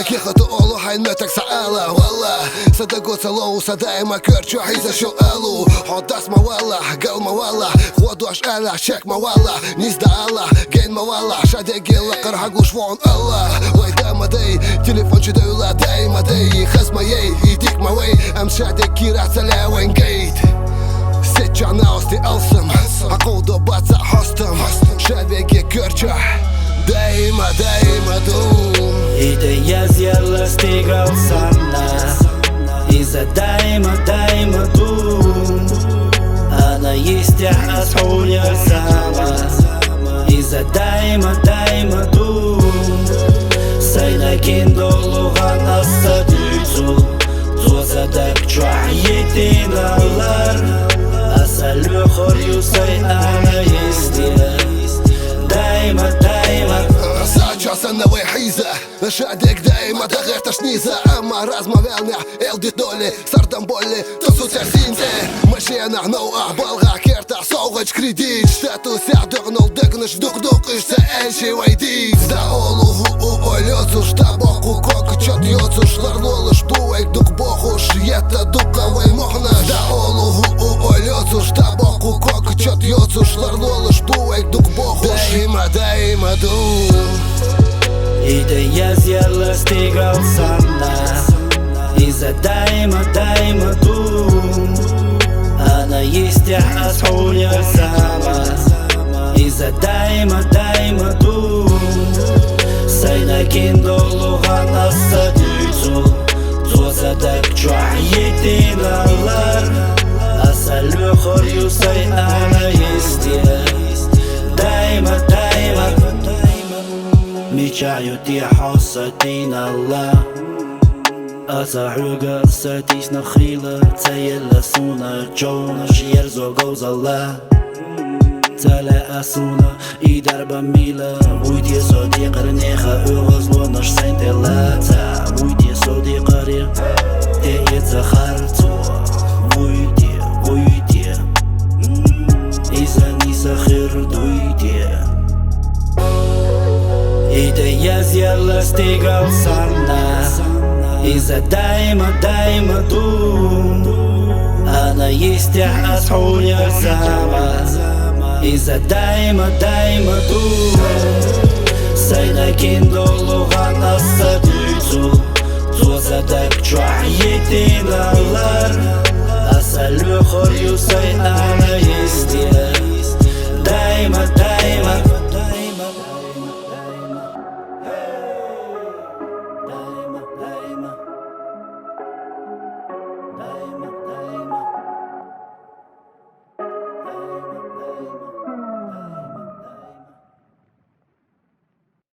كيف تقولوا حينتك سألة والله صدقوا سلو دايما كرتشو عايزة شو قالوا حط اسمه والله قال ما والله خودوا اشقالة شك ما والله نيزدا الله جين ما والله شادي قيلة قرحق وشوان الله ويداما دي تليفون شدولا دايما دي خزمة يديك ما وي ام شادي كيرا سلاوين جيت ستجا ناوستي ألسم عقودو باتسا حستم شادي كرتشو دايما دوم И я зело стигал сама Из-за дайма дум Она есть я асхуня сама Из-за дайма дум Сайна киндолу гана садюцу Тозадак чуа етиналар Асалю хорю сай ана есть я Дайма Часа на вихіза, шадик дайма та герта шніза Ама розмовлення, елді долі, сартам болі, то суця сінце Машина гнуа, балга керта, соғыч кредит Штатуся дығныл дығныш, дук-дук ішсе әлші вайдит Да олуғу у олёцуш, да боку коку чот йоцуш Ларлолыш буэк дук бохуш, ета дуковой мохнаш Да олуғу у олёцуш, да боку коку чот йоцуш Ларлолыш буэк дук бохуш Дайма дум И я зело стигал сама Из-за дайма дум Она есть я асхуня сама Из-за дайма дум Сайна киндолу гана садюцу Тозадак чуа етиналар Асалю хорю сай ана есть я Дайма Мечают я хосатин Аллах Асахуга сатиш нахила Цаела суна Джона шьерзо гозалла Цаля асуна и дарба мила Уйди соди qarneха Угозло наш сентела Уйди соди qarir Те захарцу Уйди Иза не сахир дуйди И я зело стигал сама Из-за дайма дум Она есть я асхуня сама Из-за дайма дум Сайна киндолу гана садюцу Тозадак чуа етиналар Асалю хорю сай